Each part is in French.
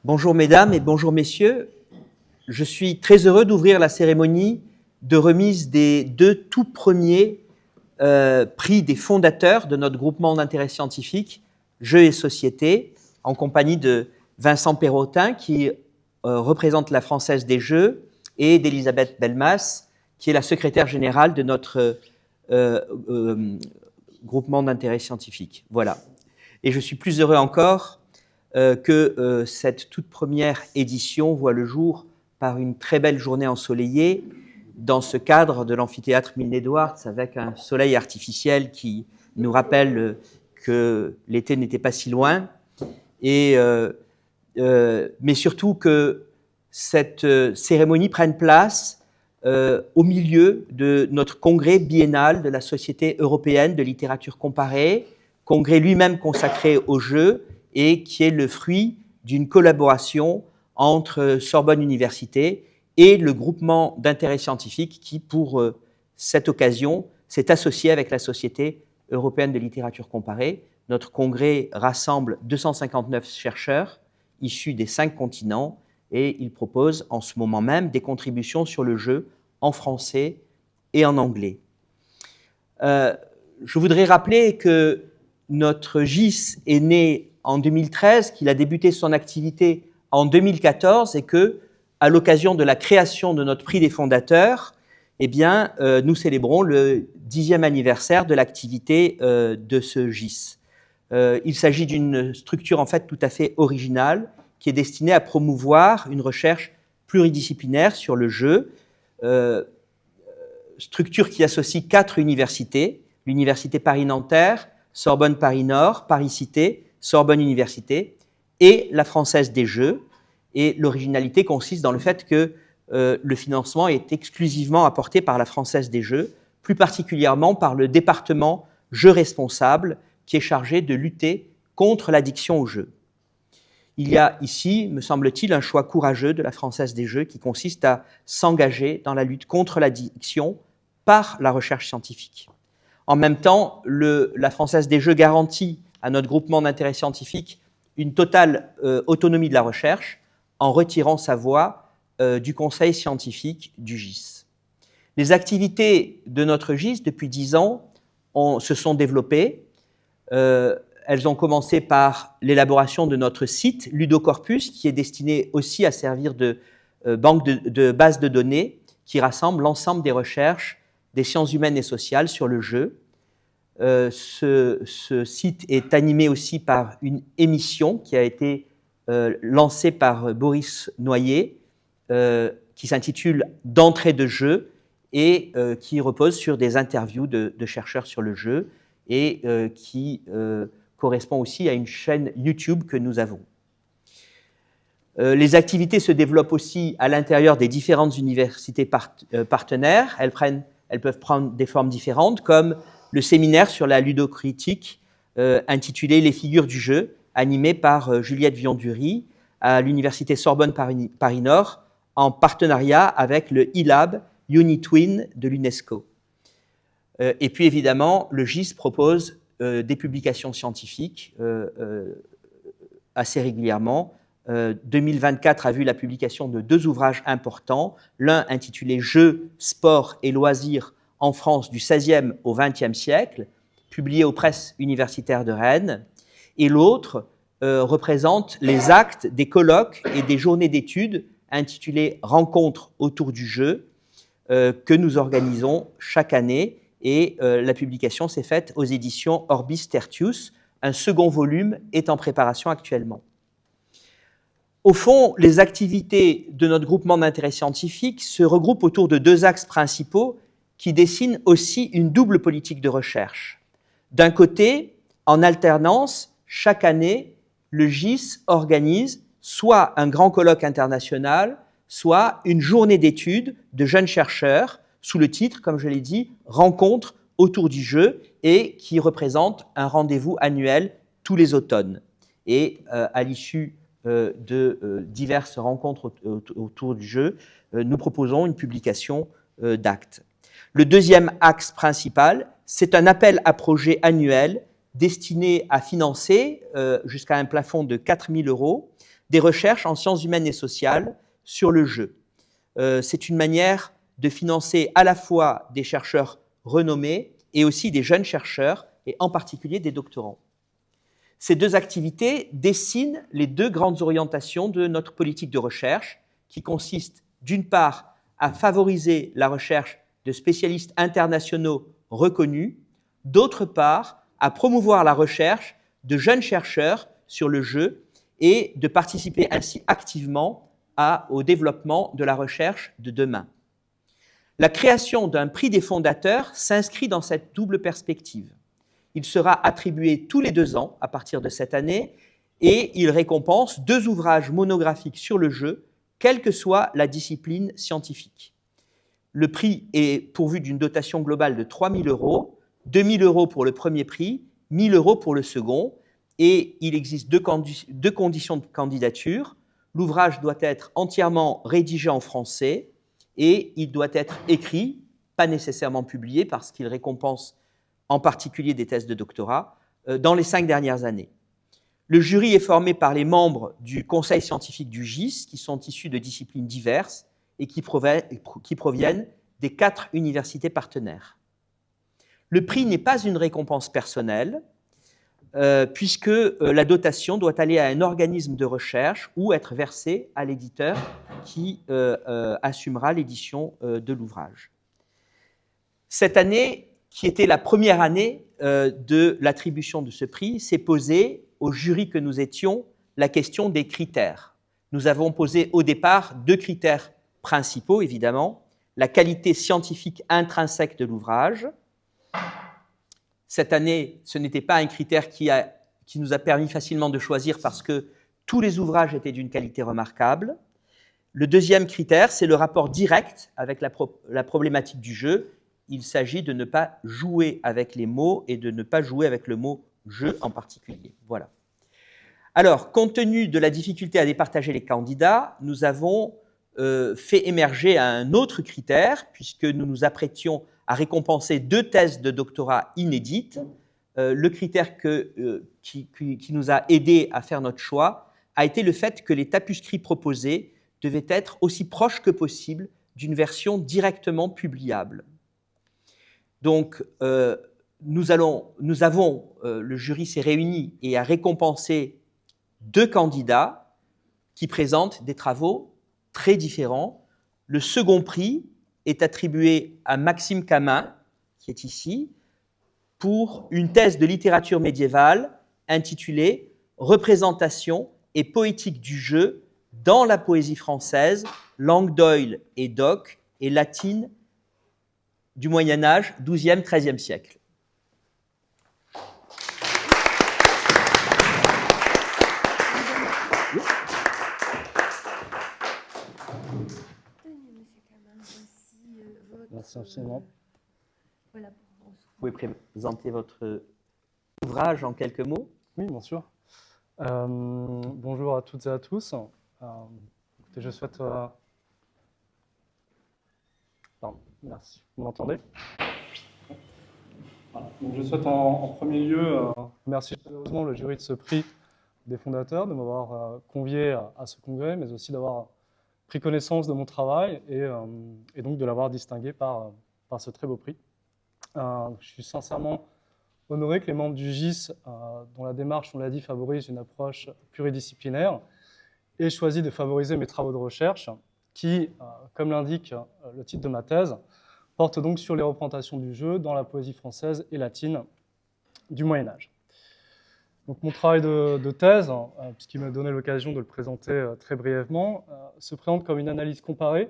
Bonjour mesdames et bonjour messieurs. Je suis très heureux d'ouvrir la cérémonie de remise des 2 tout premiers prix des fondateurs de notre groupement d'intérêt scientifique Jeux et Société, en compagnie de Vincent Perrotin, qui représente la Française des Jeux, et d'Elisabeth Belmas, qui est la secrétaire générale de notre groupement d'intérêt scientifique. Voilà. Et je suis plus heureux encore que cette toute première édition voit le jour par une très belle journée ensoleillée dans ce cadre de l'amphithéâtre Milne-Edwards, avec un soleil artificiel qui nous rappelle que l'été n'était pas si loin, mais surtout que cette cérémonie prenne place au milieu de notre congrès biennal de la Société européenne de littérature comparée, congrès lui-même consacré aux Jeux et qui est le fruit d'une collaboration entre Sorbonne Université et le groupement d'intérêt scientifique qui, pour cette occasion, s'est associé avec la Société européenne de littérature comparée. Notre congrès rassemble 259 chercheurs issus des 5 continents et il propose en ce moment même des contributions sur le jeu en français et en anglais. Je voudrais rappeler que notre GIS est né en 2013, qu'il a débuté son activité en 2014 et que, à l'occasion de la création de notre prix des fondateurs, eh bien, nous célébrons le 10e anniversaire de l'activité de ce GIS. Il s'agit d'une structure en fait tout à fait originale qui est destinée à promouvoir une recherche pluridisciplinaire sur le jeu, structure qui associe 4 universités, l'Université Paris-Nanterre, Sorbonne Paris-Nord, Paris-Cité, Sorbonne Université et la Française des Jeux. Et l'originalité consiste dans le fait que le financement est exclusivement apporté par la Française des Jeux, plus particulièrement par le département Jeux Responsables, qui est chargé de lutter contre l'addiction aux jeux. Il y a ici, me semble-t-il, un choix courageux de la Française des Jeux qui consiste à s'engager dans la lutte contre l'addiction par la recherche scientifique. En même temps, la Française des Jeux garantit à notre groupement d'intérêt scientifique une totale autonomie de la recherche en retirant sa voix du conseil scientifique du GIS. Les activités de notre GIS depuis 10 ans se sont développées. Elles ont commencé par l'élaboration de notre site Ludocorpus, qui est destiné aussi à servir de banque de base de données qui rassemble l'ensemble des recherches des sciences humaines et sociales sur le jeu. Ce site est animé aussi par une émission qui a été lancée par Boris Noyer, qui s'intitule « D'entrée de jeu » et qui repose sur des interviews de chercheurs sur le jeu et qui correspond aussi à une chaîne YouTube que nous avons. Les activités se développent aussi à l'intérieur des différentes universités partenaires. Elles peuvent prendre des formes différentes, comme le séminaire sur la ludocritique intitulé « Les figures du jeu », animé par Juliette Vion-Dury à l'Université Sorbonne Paris-Nord, en partenariat avec le e-lab UniTwin de l'UNESCO. Et puis évidemment, le GIS propose des publications scientifiques assez régulièrement. 2024 a vu la publication de 2 ouvrages importants, l'un intitulé « Jeux, sport et loisirs en France du XVIe au XXe siècle », publié aux presses universitaires de Rennes, et l'autre représente les actes des colloques et des journées d'études intitulés « Rencontres autour du jeu » que nous organisons chaque année, et la publication s'est faite aux éditions Orbis Tertius. Un second volume est en préparation actuellement. Au fond, les activités de notre groupement d'intérêt scientifique se regroupent autour de 2 axes principaux qui dessinent aussi une double politique de recherche. D'un côté, en alternance, chaque année, le GIS organise soit un grand colloque international, soit une journée d'études de jeunes chercheurs, sous le titre, comme je l'ai dit, « Rencontres autour du jeu » et qui représente un rendez-vous annuel tous les automnes. Et à l'issue de diverses rencontres autour du jeu, nous proposons une publication d'actes. Le deuxième axe principal, c'est un appel à projet annuel destiné à financer, jusqu'à un plafond de 4 000 €, des recherches en sciences humaines et sociales sur le jeu. C'est une manière de financer à la fois des chercheurs renommés et aussi des jeunes chercheurs, et en particulier des doctorants. Ces deux activités dessinent les deux grandes orientations de notre politique de recherche, qui consiste d'une part à favoriser la recherche de spécialistes internationaux reconnus, d'autre part à promouvoir la recherche de jeunes chercheurs sur le jeu et de participer ainsi activement au développement de la recherche de demain. La création d'un prix des fondateurs s'inscrit dans cette double perspective. Il sera attribué tous les 2 ans à partir de cette année et il récompense 2 ouvrages monographiques sur le jeu, quelle que soit la discipline scientifique. Le prix est pourvu d'une dotation globale de 3 000 €, 2 000 € pour le premier prix, 1 000 € pour le second, et il existe deux conditions de candidature. L'ouvrage doit être entièrement rédigé en français et il doit être écrit, pas nécessairement publié, parce qu'il récompense en particulier des thèses de doctorat, dans les 5 dernières années. Le jury est formé par les membres du conseil scientifique du GIS, qui sont issus de disciplines diverses et qui proviennent des 4 universités partenaires. Le prix n'est pas une récompense personnelle, puisque la dotation doit aller à un organisme de recherche ou être versée à l'éditeur qui assumera l'édition de l'ouvrage. Cette année, qui était la première année de l'attribution de ce prix, s'est posée au jury que nous étions la question des critères. Nous avons posé au départ 2 critères principaux, évidemment, la qualité scientifique intrinsèque de l'ouvrage. Cette année, ce n'était pas un critère qui nous a permis facilement de choisir parce que tous les ouvrages étaient d'une qualité remarquable. Le deuxième critère, c'est le rapport direct avec la problématique du jeu. Il s'agit de ne pas jouer avec les mots et de ne pas jouer avec le mot « jeu » en particulier. Voilà. Alors, compte tenu de la difficulté à départager les candidats, nous avons fait émerger un autre critère, puisque nous nous apprêtions à récompenser 2 thèses de doctorat inédites. Le critère qui nous a aidés à faire notre choix a été le fait que les tapuscrits proposés devaient être aussi proches que possible d'une version directement publiable. Donc, le jury s'est réuni et a récompensé 2 candidats qui présentent des travaux très différents. Le second prix est attribué à Maxime Camin, qui est ici, pour une thèse de littérature médiévale intitulée « Représentation et poétique du jeu dans la poésie française, langue d'Oïl et d'Oc et latine du Moyen-Âge, XIIe, XIIIe siècle ». Merci infiniment. Voilà. Vous pouvez présenter votre ouvrage en quelques mots? Oui, bien sûr. Bonjour à toutes et à tous. Écoutez, je souhaite... Pardon, merci. Vous m'entendez? Voilà. Donc, je souhaite en premier lieu remercier chaleureusement le jury de ce prix des fondateurs de m'avoir convié à ce congrès, mais aussi d'avoir pris connaissance de mon travail et donc de l'avoir distingué par ce très beau prix. Je suis sincèrement honoré que les membres du GIS, dont la démarche, on l'a dit, favorise une approche pluridisciplinaire, aient choisi de favoriser mes travaux de recherche qui, comme l'indique le titre de ma thèse, portent donc sur les représentations du jeu dans la poésie française et latine du Moyen-Âge. Donc, mon travail de thèse, puisqu'il m'a donné l'occasion de le présenter très brièvement, se présente comme une analyse comparée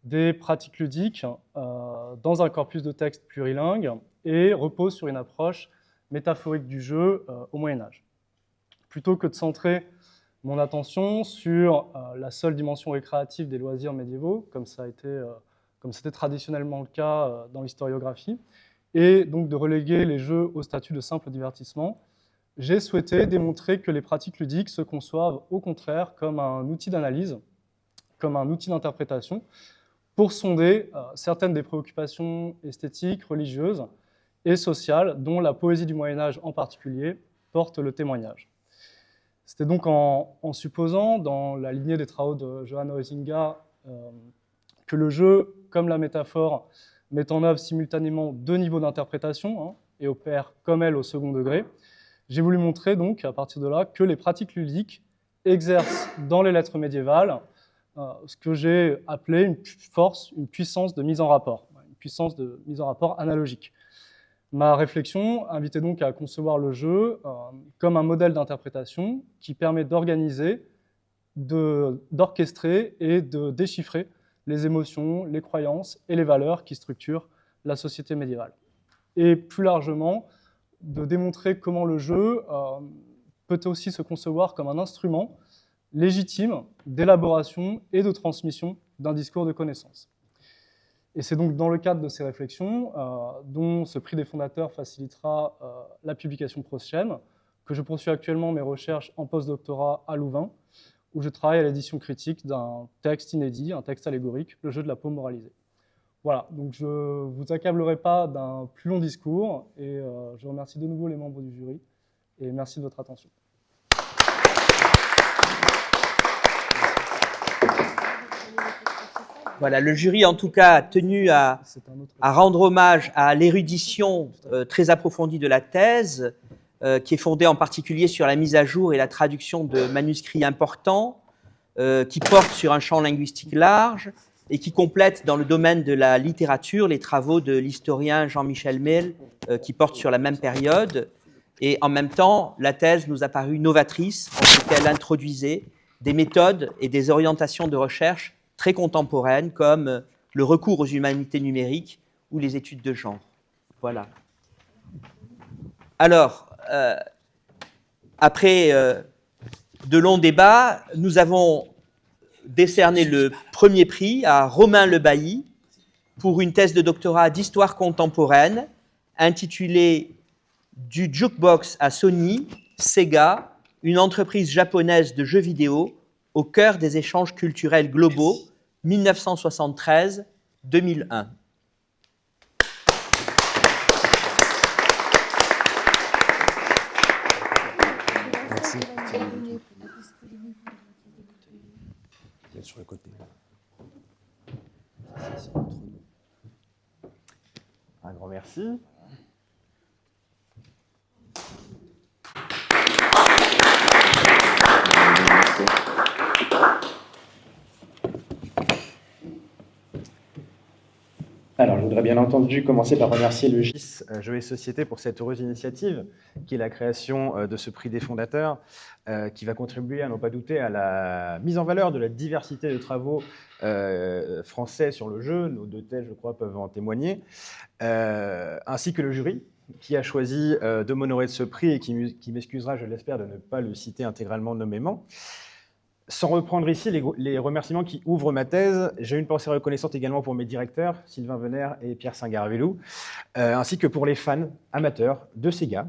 des pratiques ludiques dans un corpus de textes plurilingues et repose sur une approche métaphorique du jeu au Moyen-Âge. Plutôt que de centrer mon attention sur la seule dimension récréative des loisirs médiévaux, comme c'était traditionnellement le cas dans l'historiographie, et donc de reléguer les jeux au statut de simple divertissement, j'ai souhaité démontrer que les pratiques ludiques se conçoivent au contraire comme un outil d'analyse, comme un outil d'interprétation, pour sonder certaines des préoccupations esthétiques, religieuses et sociales dont la poésie du Moyen-Âge en particulier porte le témoignage. C'était donc en supposant, dans la lignée des travaux de Johan Huizinga, que le jeu, comme la métaphore, met en œuvre simultanément deux niveaux d'interprétation et opère comme elle au second degré. J'ai voulu montrer donc, à partir de là, que les pratiques ludiques exercent dans les lettres médiévales ce que j'ai appelé une force, une puissance de mise en rapport, une puissance de mise en rapport analogique. Ma réflexion invitait donc à concevoir le jeu comme un modèle d'interprétation qui permet d'organiser, d'orchestrer et de déchiffrer les émotions, les croyances et les valeurs qui structurent la société médiévale. Et plus largement, de démontrer comment le jeu peut aussi se concevoir comme un instrument légitime d'élaboration et de transmission d'un discours de connaissance. Et c'est donc dans le cadre de ces réflexions, dont ce prix des fondateurs facilitera la publication prochaine, que je poursuis actuellement mes recherches en post-doctorat à Louvain, où je travaille à l'édition critique d'un texte inédit, un texte allégorique, le jeu de la peau moralisée. Voilà, donc je ne vous accablerai pas d'un plus long discours, et je remercie de nouveau les membres du jury, et merci de votre attention. Voilà, le jury, en tout cas, a tenu à rendre hommage à l'érudition très approfondie de la thèse, qui est fondée en particulier sur la mise à jour et la traduction de manuscrits importants, qui portent sur un champ linguistique large et qui complète dans le domaine de la littérature les travaux de l'historien Jean-Michel Mehl, qui portent sur la même période. Et en même temps, la thèse nous a paru novatrice parce qu'elle introduisait des méthodes et des orientations de recherche très contemporaines, comme le recours aux humanités numériques ou les études de genre. Voilà. Alors, après de longs débats, nous avons décerné le premier prix à Romain Le Bailly pour une thèse de doctorat d'histoire contemporaine intitulée « Du jukebox à Sony, Sega, une entreprise japonaise de jeux vidéo au cœur des échanges culturels globaux, 1973-2001. » Merci. Sur le côté. Un grand merci. Alors, je voudrais bien entendu commencer par remercier le GIS Jeux et Société pour cette heureuse initiative, qui est la création de ce prix des fondateurs, qui va contribuer, à n'en pas douter, à la mise en valeur de la diversité de travaux français sur le jeu. Nos deux thèses, je crois, peuvent en témoigner, ainsi que le jury, qui a choisi de m'honorer de ce prix et qui m'excusera, je l'espère, de ne pas le citer intégralement nommément. Sans reprendre ici les remerciements qui ouvrent ma thèse, j'ai une pensée reconnaissante également pour mes directeurs, Sylvain Venner et Pierre Saint-Garavelou, ainsi que pour les fans amateurs de Sega,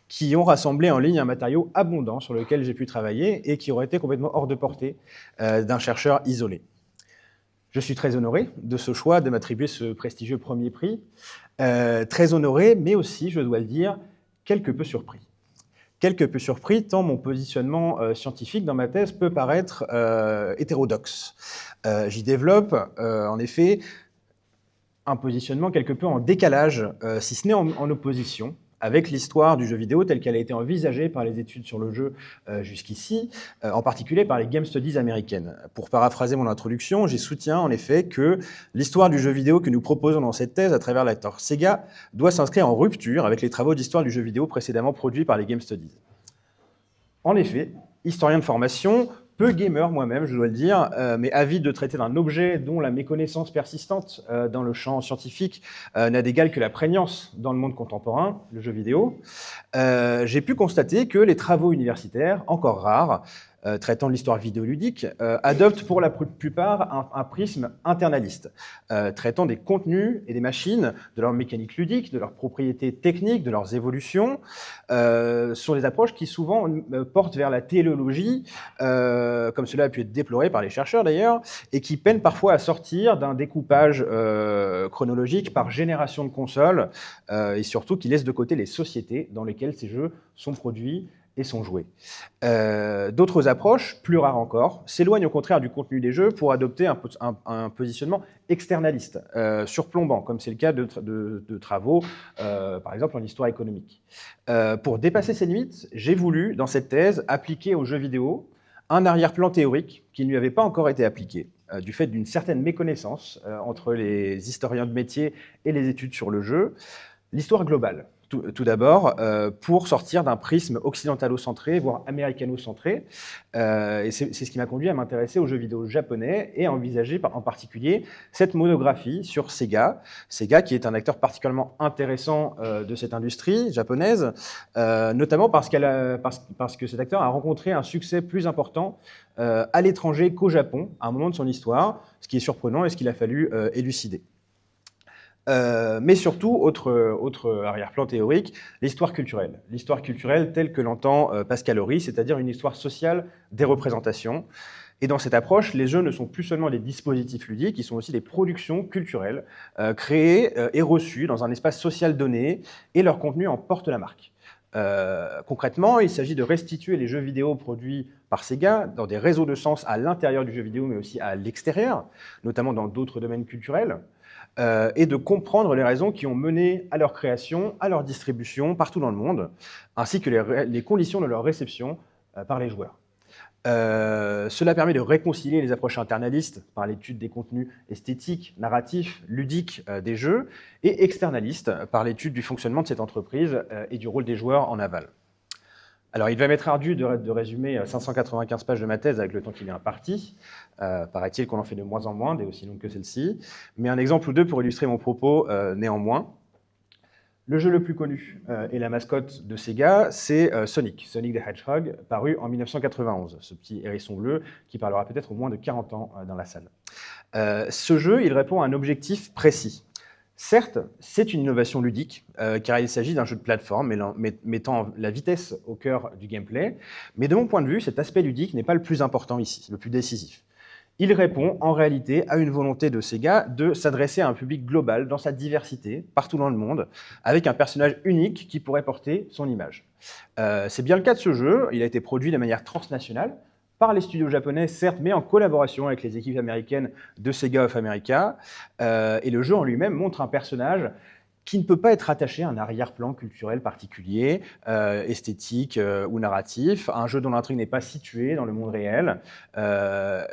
qui ont rassemblé en ligne un matériau abondant sur lequel j'ai pu travailler et qui aurait été complètement hors de portée d'un chercheur isolé. Je suis très honoré de ce choix de m'attribuer ce prestigieux premier prix, très honoré, mais aussi, je dois le dire, quelque peu surpris. Quelque peu surpris, tant mon positionnement scientifique dans ma thèse peut paraître hétérodoxe. J'y développe, en effet, un positionnement quelque peu en décalage, si ce n'est en opposition, avec l'histoire du jeu vidéo telle qu'elle a été envisagée par les études sur le jeu jusqu'ici, en particulier par les Game Studies américaines. Pour paraphraser mon introduction, j'y soutiens en effet que l'histoire du jeu vidéo que nous proposons dans cette thèse à travers l'acteur Sega doit s'inscrire en rupture avec les travaux d'histoire du jeu vidéo précédemment produits par les Game Studies. En effet, historien de formation, peu gamer moi-même, je dois le dire, mais avide de traiter d'un objet dont la méconnaissance persistante dans le champ scientifique n'a d'égal que la prégnance dans le monde contemporain, le jeu vidéo, j'ai pu constater que les travaux universitaires, encore rares, traitant de l'histoire vidéoludique, adoptent pour la plupart un prisme internaliste, traitant des contenus et des machines, de leur mécanique ludique, de leurs propriétés techniques, de leurs évolutions, sont des approches qui souvent portent vers la téléologie, comme cela a pu être déploré par les chercheurs d'ailleurs, et qui peinent parfois à sortir d'un découpage chronologique par génération de consoles, et surtout qui laissent de côté les sociétés dans lesquelles ces jeux sont produits et son jouet. D'autres approches, plus rares encore, s'éloignent au contraire du contenu des jeux pour adopter un positionnement externaliste, surplombant, comme c'est le cas de travaux, par exemple en histoire économique. Pour dépasser ces limites, j'ai voulu, dans cette thèse, appliquer aux jeux vidéo un arrière-plan théorique qui ne lui avait pas encore été appliqué, du fait d'une certaine méconnaissance entre les historiens de métier et les études sur le jeu, l'histoire globale. Tout d'abord, pour sortir d'un prisme occidentalo-centré, voire américano-centré. Et c'est ce qui m'a conduit à m'intéresser aux jeux vidéo japonais et à envisager en particulier cette monographie sur Sega. Sega qui est un acteur particulièrement intéressant de cette industrie japonaise, notamment parce que cet acteur a rencontré un succès plus important à l'étranger qu'au Japon, à un moment de son histoire, ce qui est surprenant et ce qu'il a fallu élucider. Mais surtout, autre arrière-plan théorique, l'histoire culturelle. L'histoire culturelle telle que l'entend Pascal Horry, c'est-à-dire une histoire sociale des représentations. Et dans cette approche, les jeux ne sont plus seulement des dispositifs ludiques, ils sont aussi des productions culturelles créées et reçues dans un espace social donné, et leur contenu en porte la marque. Concrètement, il s'agit de restituer les jeux vidéo produits par Sega dans des réseaux de sens à l'intérieur du jeu vidéo, mais aussi à l'extérieur, notamment dans d'autres domaines culturels. Et de comprendre les raisons qui ont mené à leur création, à leur distribution partout dans le monde, ainsi que les conditions de leur réception par les joueurs. Cela permet de réconcilier les approches internalistes par l'étude des contenus esthétiques, narratifs, ludiques des jeux, et externalistes par l'étude du fonctionnement de cette entreprise et du rôle des joueurs en aval. Alors, il va m'être ardu de résumer 595 pages de ma thèse avec le temps qui m'est imparti. Paraît-il qu'on en fait de moins en moins, des aussi longues que celle-ci. Mais un exemple ou deux pour illustrer mon propos néanmoins. Le jeu le plus connu et la mascotte de Sega, c'est Sonic the Hedgehog, paru en 1991. Ce petit hérisson bleu qui parlera peut-être au moins de 40 ans dans la salle. Ce jeu, il répond à un objectif précis. Certes, c'est une innovation ludique, car il s'agit d'un jeu de plateforme mettant la vitesse au cœur du gameplay, mais de mon point de vue, cet aspect ludique n'est pas le plus important ici, le plus décisif. Il répond en réalité à une volonté de Sega de s'adresser à un public global dans sa diversité, partout dans le monde, avec un personnage unique qui pourrait porter son image. C'est bien le cas de ce jeu, il a été produit de manière transnationale, par les studios japonais, certes, mais en collaboration avec les équipes américaines de Sega of America. Et le jeu en lui-même montre un personnage qui ne peut pas être attaché à un arrière-plan culturel particulier, esthétique ou narratif, un jeu dont l'intrigue n'est pas située dans le monde réel.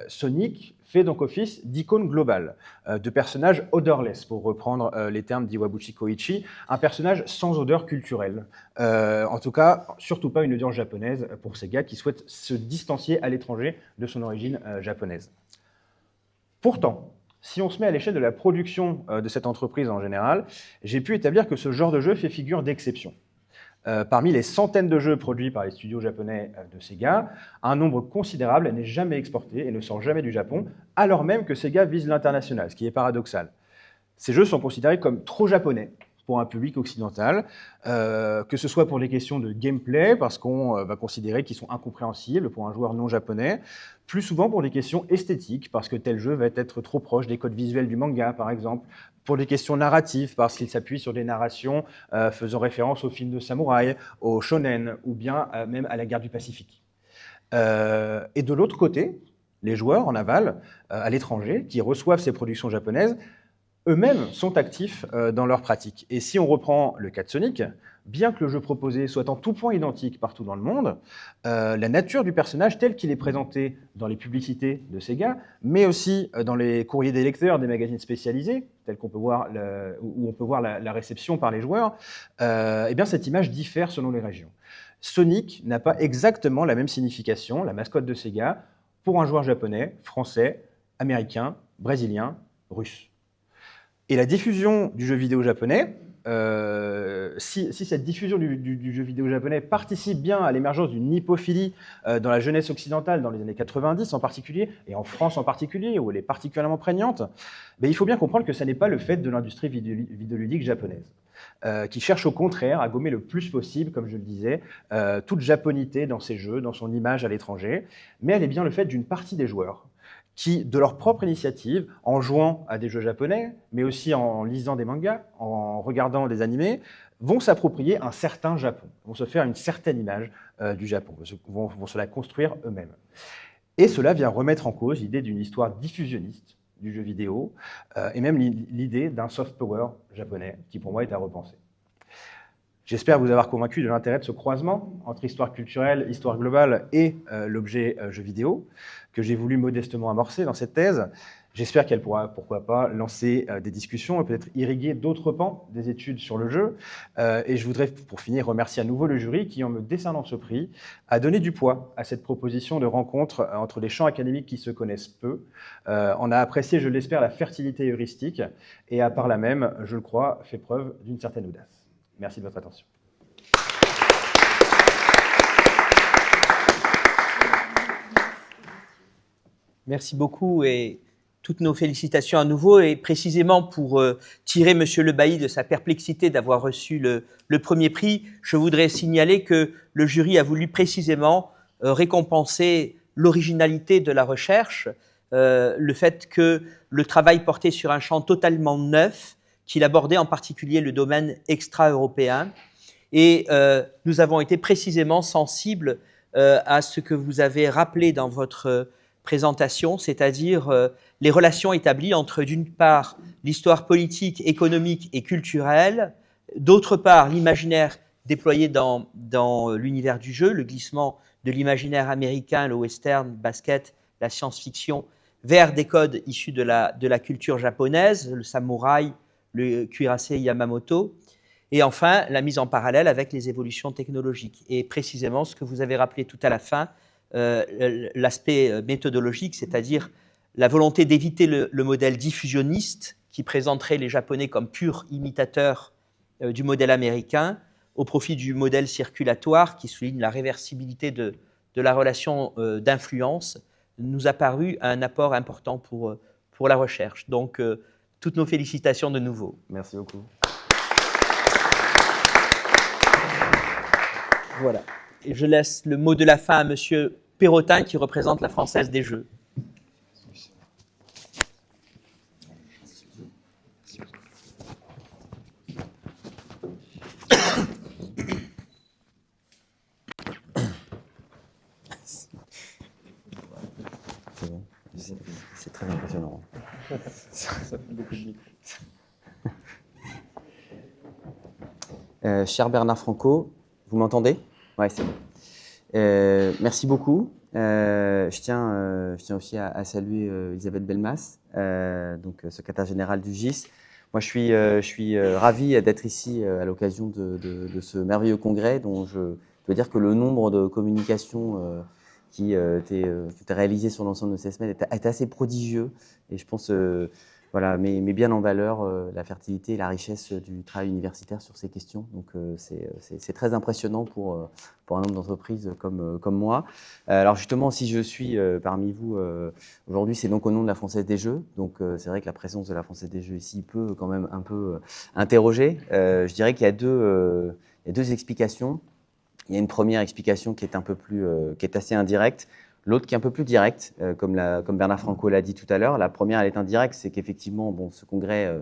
Sonic fait donc office d'icône globale, de personnage odorless, pour reprendre les termes d'Iwabuchi Koichi, un personnage sans odeur culturelle. En tout cas, surtout pas une audience japonaise pour Sega qui souhaite se distancier à l'étranger de son origine japonaise. Pourtant, si on se met à l'échelle de la production de cette entreprise en général, j'ai pu établir que ce genre de jeu fait figure d'exception. Parmi les centaines de jeux produits par les studios japonais de Sega, un nombre considérable n'est jamais exporté et ne sort jamais du Japon, alors même que Sega vise l'international, ce qui est paradoxal. Ces jeux sont considérés comme trop japonais pour un public occidental, que ce soit pour des questions de gameplay, parce qu'on va considérer qu'ils sont incompréhensibles pour un joueur non japonais, plus souvent pour des questions esthétiques, parce que tel jeu va être trop proche des codes visuels du manga, par exemple, pour des questions narratives, parce qu'il s'appuie sur des narrations faisant référence aux films de samouraï, au shonen, ou bien même à la guerre du Pacifique. Et de l'autre côté, les joueurs en aval, à l'étranger, qui reçoivent ces productions japonaises, eux-mêmes sont actifs dans leur pratique. Et si on reprend le cas de Sonic, bien que le jeu proposé soit en tout point identique partout dans le monde, la nature du personnage tel qu'il est présenté dans les publicités de Sega, mais aussi dans les courriers des lecteurs des magazines spécialisés, tels qu'on peut voir où on peut voir la réception par les joueurs, eh bien cette image diffère selon les régions. Sonic n'a pas exactement la même signification, la mascotte de Sega, pour un joueur japonais, français, américain, brésilien, russe. Et la diffusion du jeu vidéo japonais, si cette diffusion du jeu vidéo japonais participe bien à l'émergence d'une hippophilie dans la jeunesse occidentale dans les années 90 en particulier, et en France en particulier, où elle est particulièrement prégnante, ben, il faut bien comprendre que ça n'est pas le fait de l'industrie vidéoludique japonaise, qui cherche au contraire à gommer le plus possible, comme je le disais, toute japonité dans ses jeux, dans son image à l'étranger, mais elle est bien le fait d'une partie des joueurs, qui, de leur propre initiative, en jouant à des jeux japonais, mais aussi en lisant des mangas, en regardant des animés, vont s'approprier un certain Japon, vont se faire une certaine image du Japon, vont se la construire eux-mêmes. Et cela vient remettre en cause l'idée d'une histoire diffusionniste du jeu vidéo, et même l'idée d'un soft power japonais, qui pour moi est à repenser. J'espère vous avoir convaincu de l'intérêt de ce croisement entre histoire culturelle, histoire globale et l'objet jeu vidéo, que j'ai voulu modestement amorcer dans cette thèse. J'espère qu'elle pourra, pourquoi pas, lancer des discussions et peut-être irriguer d'autres pans des études sur le jeu. Et je voudrais, pour finir, remercier à nouveau le jury qui, en me décernant ce prix, a donné du poids à cette proposition de rencontre entre les champs académiques qui se connaissent peu. On a apprécié, je l'espère, la fertilité heuristique et a par là même, je le crois, fait preuve d'une certaine audace. Merci de votre attention. Merci beaucoup et toutes nos félicitations à nouveau. Et précisément pour tirer M. Le Bailly de sa perplexité d'avoir reçu le premier prix, je voudrais signaler que le jury a voulu précisément récompenser l'originalité de la recherche, le fait que le travail portait sur un champ totalement neuf, qu'il abordait en particulier le domaine extra-européen. Et nous avons été précisément sensibles à ce que vous avez rappelé dans votre présentation, c'est-à-dire les relations établies entre, d'une part, l'histoire politique, économique et culturelle, d'autre part, l'imaginaire déployé dans l'univers du jeu, le glissement de l'imaginaire américain, le western, le basket, la science-fiction, vers des codes issus de la culture japonaise, le samouraï, le cuirassé Yamamoto, et enfin, la mise en parallèle avec les évolutions technologiques. Et précisément, ce que vous avez rappelé tout à la fin, l'aspect méthodologique, c'est-à-dire la volonté d'éviter le modèle diffusionniste qui présenterait les Japonais comme purs imitateurs du modèle américain, au profit du modèle circulatoire qui souligne la réversibilité de la relation d'influence, nous a paru un apport important pour la recherche. Donc, toutes nos félicitations de nouveau. Merci beaucoup. Voilà. Et je laisse le mot de la fin à Monsieur Perrotin, qui représente la Française des Jeux. C'est bon. C'est très impressionnant. Ça fait beaucoup de micro. Cher Bernard Franco, vous m'entendez? Ouais, c'est bon. Merci beaucoup. Je tiens aussi à saluer Elisabeth Belmas, donc secrétaire générale du GIS. Moi, je suis ravi d'être ici à l'occasion de ce merveilleux congrès dont je peux dire que le nombre de communications qui était réalisé sur l'ensemble de ces semaines est assez prodigieux. Et je pense voilà, met bien en valeur la fertilité et la richesse du travail universitaire sur ces questions. Donc c'est très impressionnant pour un nombre d'entreprises comme moi. Alors justement, si je suis parmi vous aujourd'hui, c'est donc au nom de la Française des Jeux. Donc c'est vrai que la présence de la Française des Jeux ici peut quand même un peu interroger. Je dirais qu'il y a deux explications. Il y a une première explication qui est un peu plus, qui est assez indirecte. L'autre qui est un peu plus directe, comme Bernard Franco l'a dit tout à l'heure. La première, elle est indirecte, c'est qu'effectivement, bon, ce congrès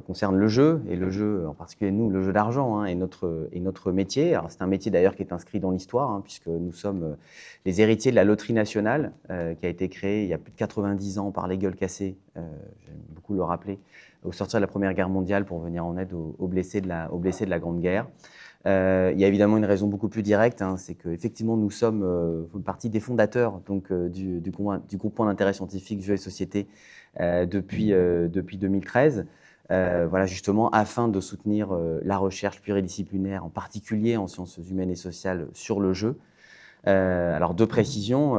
concerne le jeu, et le jeu, en particulier nous, le jeu d'argent, hein, est notre métier. Alors c'est un métier d'ailleurs qui est inscrit dans l'histoire, hein, puisque nous sommes les héritiers de la loterie nationale, qui a été créée il y a plus de 90 ans par les gueules cassées, j'aime beaucoup le rappeler, au sortir de la Première Guerre mondiale pour venir en aide aux blessés de la Grande Guerre. Il y a évidemment une raison beaucoup plus directe, hein, c'est qu'effectivement nous sommes partie des fondateurs donc, du groupement d'intérêt scientifique Jeux et Société depuis 2013, voilà, justement afin de soutenir la recherche pluridisciplinaire, en particulier en sciences humaines et sociales sur le jeu. Alors deux précisions,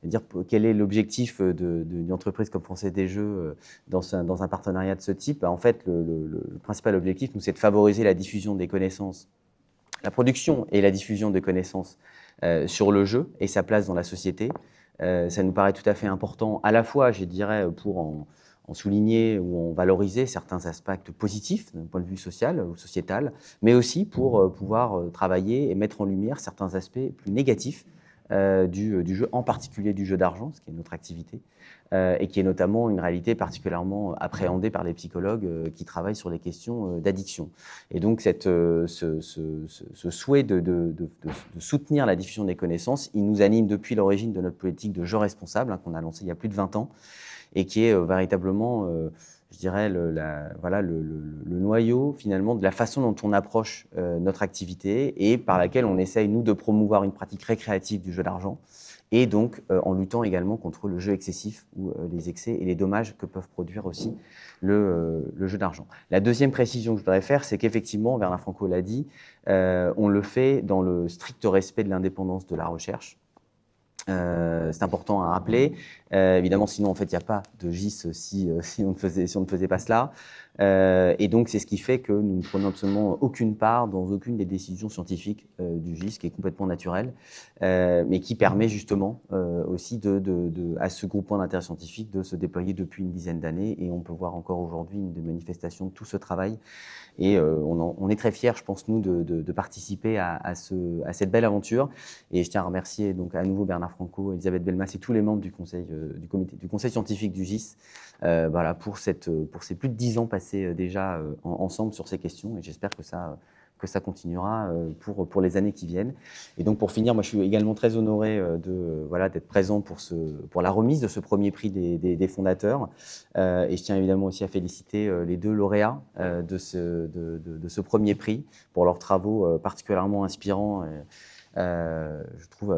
dire quel est l'objectif d'une entreprise comme Française des Jeux dans un partenariat de ce type. En fait, le principal objectif, nous, c'est de favoriser la diffusion des connaissances, la production et la diffusion de connaissances sur le jeu et sa place dans la société. Ça nous paraît tout à fait important, à la fois, je dirais, pour en souligner ou en valoriser certains aspects positifs d'un point de vue social ou sociétal, mais aussi pour pouvoir travailler et mettre en lumière certains aspects plus négatifs du jeu, en particulier du jeu d'argent, ce qui est notre activité, et qui est notamment une réalité particulièrement appréhendée par les psychologues qui travaillent sur les questions d'addiction. Et donc ce souhait de soutenir la diffusion des connaissances, il nous anime depuis l'origine de notre politique de jeu responsable, qu'on a lancée il y a plus de 20 ans, et qui est véritablement, je dirais, le noyau finalement de la façon dont on approche notre activité et par laquelle on essaye, nous, de promouvoir une pratique récréative du jeu d'argent et donc en luttant également contre le jeu excessif ou les excès et les dommages que peuvent produire aussi le jeu d'argent. La deuxième précision que je voudrais faire, c'est qu'effectivement, Bernard Franco l'a dit, on le fait dans le strict respect de l'indépendance de la recherche. C'est important à rappeler. Évidemment, sinon, en fait, il n'y a pas de GIS si on ne faisait pas cela. Et donc, c'est ce qui fait que nous ne prenons absolument aucune part dans aucune des décisions scientifiques du GIS, qui est complètement naturel, mais qui permet justement aussi à ce groupement d'intérêt scientifique de se déployer depuis une dizaine d'années. Et on peut voir encore aujourd'hui une des manifestations de tout ce travail. Et on est très fiers, je pense, nous, de participer à cette belle aventure. Et je tiens à remercier donc à nouveau Bernard Franco, Elisabeth Belmas et tous les membres du conseil scientifique du GIS voilà, pour ces plus de 10 ans passés déjà ensemble sur ces questions. Et j'espère que ça continuera pour les années qui viennent. Et donc, pour finir, moi, je suis également très honoré d'être présent pour la remise de ce premier prix des fondateurs. Et je tiens évidemment aussi à féliciter les 2 lauréats de ce premier prix pour leurs travaux particulièrement inspirants. Je trouve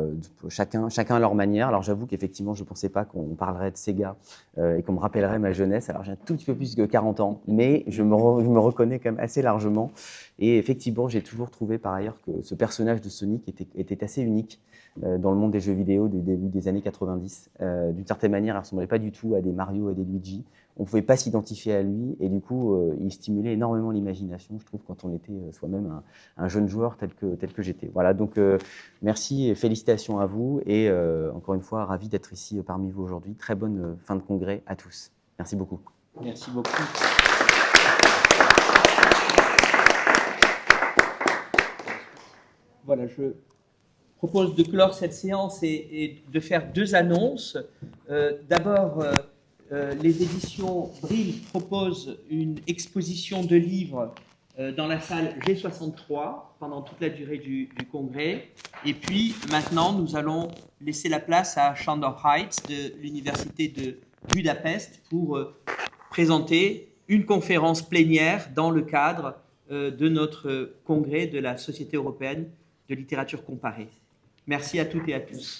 chacun à leur manière. Alors j'avoue qu'effectivement, je ne pensais pas qu'on parlerait de Sega et qu'on me rappellerait ma jeunesse. Alors j'ai un tout petit peu plus que 40 ans, mais je me reconnais quand même assez largement. Et effectivement, j'ai toujours trouvé par ailleurs que ce personnage de Sonic était assez unique dans le monde des jeux vidéo du début des années 90. D'une certaine manière, il ne ressemblait pas du tout à des Mario et des Luigi. On ne pouvait pas s'identifier à lui et du coup, il stimulait énormément l'imagination, je trouve, quand on était soi-même un jeune joueur tel que j'étais. Voilà, donc merci et félicitations à vous et encore une fois, ravi d'être ici parmi vous aujourd'hui. Très bonne fin de congrès à tous. Merci beaucoup. Merci beaucoup. Voilà, je propose de clore cette séance et de faire 2 annonces. D'abord, les éditions Brill proposent une exposition de livres dans la salle G63 pendant toute la durée du congrès. Et puis, maintenant, nous allons laisser la place à Sándor Heitz de l'Université de Budapest pour présenter une conférence plénière dans le cadre de notre congrès de la Société européenne de littérature comparée. Merci à toutes et à tous.